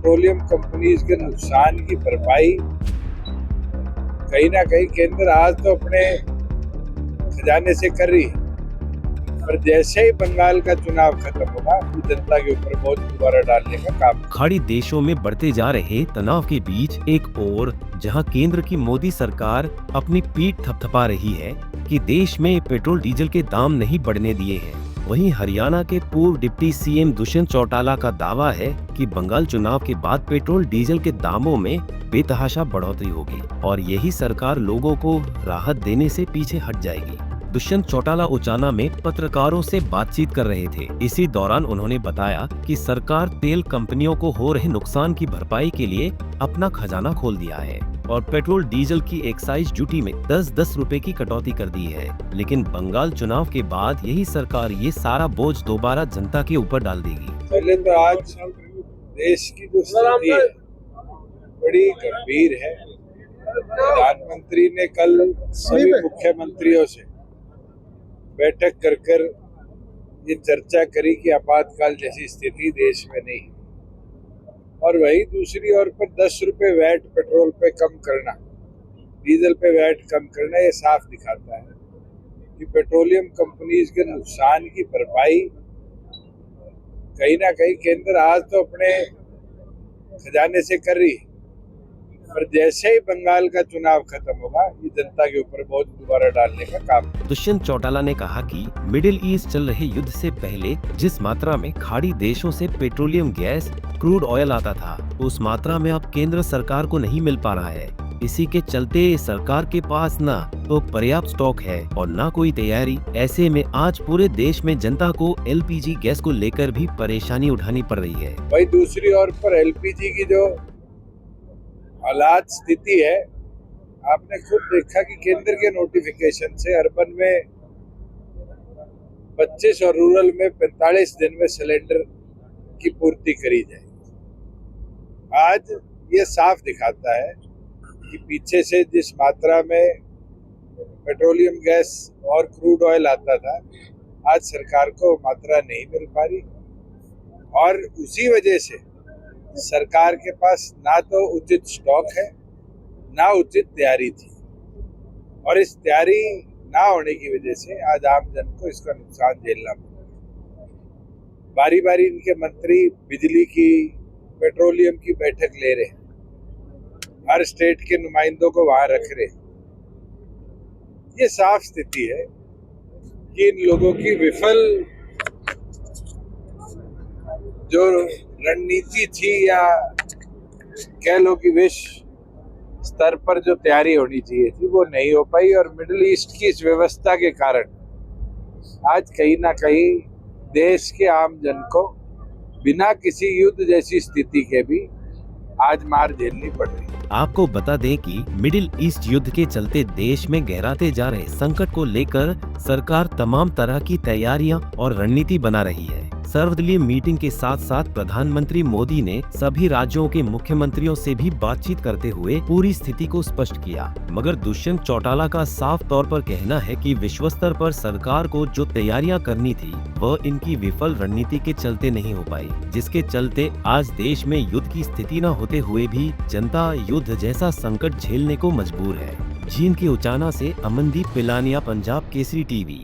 Petroleum companies के नुकसान की भरपाई कहीं ना कहीं केंद्र आज तो अपने खजाने से कर रही है, पर जैसे ही बंगाल का चुनाव खत्म होगा तो जनता के ऊपर बोझ दोबारा डालने का काम। खाड़ी देशों में बढ़ते जा रहे तनाव के बीच एक और जहां केंद्र की मोदी सरकार अपनी पीठ थपथपा रही है कि देश में पेट्रोल डीजल के दाम नहीं बढ़ने दिए हैं, वहीं हरियाणा के पूर्व डिप्टी सीएम दुष्यंत चौटाला का दावा है कि बंगाल चुनाव के बाद पेट्रोल डीजल के दामों में बेतहाशा बढ़ोतरी होगी और यही सरकार लोगों को राहत देने से पीछे हट जाएगी। दुष्यंत चौटाला उचाना में पत्रकारों से बातचीत कर रहे थे। इसी दौरान उन्होंने बताया कि सरकार तेल कंपनियों को हो रहे नुकसान की भरपाई के लिए अपना खजाना खोल दिया है और पेट्रोल डीजल की एक्साइज ड्यूटी में 10-10 रुपए की कटौती कर दी है, लेकिन बंगाल चुनाव के बाद यही सरकार ये सारा बोझ दोबारा जनता के ऊपर डाल देगी। पहले तो आज देश की जो स्थिति है बड़ी गंभीर है। प्रधानमंत्री ने कल सभी मुख्यमंत्रियों से बैठक कर ये चर्चा करी कि आपातकाल जैसी स्थिति देश में नहीं, और वही दूसरी ओर पर 10 रुपए वैट पेट्रोल पे कम करना, डीजल पे वैट कम करना, ये साफ दिखाता है कि पेट्रोलियम कंपनीज के नुकसान की भरपाई कहीं ना कहीं केंद्र आज तो अपने खजाने से कर रही है, पर जैसे ही बंगाल का चुनाव खत्म होगा ये जनता के ऊपर बोझ दोबारा डालने का काम। दुष्यंत चौटाला ने कहा कि मिडिल ईस्ट चल रहे युद्ध से पहले जिस मात्रा में खाड़ी देशों से पेट्रोलियम गैस, क्रूड ऑयल आता था, उस मात्रा में अब केंद्र सरकार को नहीं मिल पा रहा है। इसी के चलते सरकार के पास ना तो पर्याप्त स्टॉक है और ना कोई तैयारी। ऐसे में आज पूरे देश में जनता को एलपीजी गैस को लेकर भी परेशानी उठानी पड़ रही है। वही दूसरी ओर पर एलपीजी की जो हालात स्थिति है, आपने खुद देखा कि केंद्र के नोटिफिकेशन से अर्बन में 25 और रूरल में 45 दिन में सिलेंडर की पूर्ति करी जाएगी। आज ये साफ दिखाता है कि पीछे से जिस मात्रा में पेट्रोलियम गैस और क्रूड ऑयल आता था, आज सरकार को मात्रा नहीं मिल पा रही और उसी वजह से सरकार के पास ना तो उचित स्टॉक है, ना उचित तैयारी थी, और इस तैयारी ना होने की वजह से आज आम जन को इसका नुकसान झेलना पड़ा। बारी बारी इनके मंत्री बिजली की, पेट्रोलियम की बैठक ले रहे हैं, हर स्टेट के नुमाइंदों को वहां रख रहे हैं। ये साफ स्थिति है कि इन लोगों की विफल जो रणनीति थी या कह लो कि विश्व स्तर पर जो तैयारी होनी चाहिए थी वो नहीं हो पाई, और मिडिल ईस्ट की इस व्यवस्था के कारण आज कहीं ना कहीं देश के आम जन को बिना किसी युद्ध जैसी स्थिति के भी आज मार झेलनी पड़ रही है। आपको बता दें कि मिडिल ईस्ट युद्ध के चलते देश में गहराते जा रहे संकट को लेकर सरकार तमाम तरह की तैयारियां और रणनीति बना रही है। सर्वदलीय मीटिंग के साथ साथ प्रधानमंत्री मोदी ने सभी राज्यों के मुख्यमंत्रियों से भी बातचीत करते हुए पूरी स्थिति को स्पष्ट किया, मगर दुष्यंत चौटाला का साफ तौर पर कहना है कि विश्व स्तर पर सरकार को जो तैयारियां करनी थी वह इनकी विफल रणनीति के चलते नहीं हो पाई, जिसके चलते आज देश में युद्ध की स्थिति न होते हुए भी जनता युद्ध जैसा संकट झेलने को मजबूर है। जींद के उचाना से अमनदीप पिलानिया, पंजाब केसरी टीवी।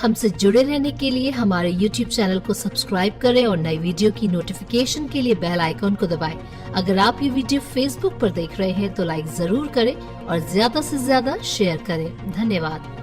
हमसे जुड़े रहने के लिए हमारे YouTube चैनल को सब्सक्राइब करें और नई वीडियो की नोटिफिकेशन के लिए बेल आइकॉन को दबाएं। अगर आप ये वीडियो Facebook पर देख रहे हैं तो लाइक जरूर करें और ज्यादा से ज्यादा शेयर करें। धन्यवाद।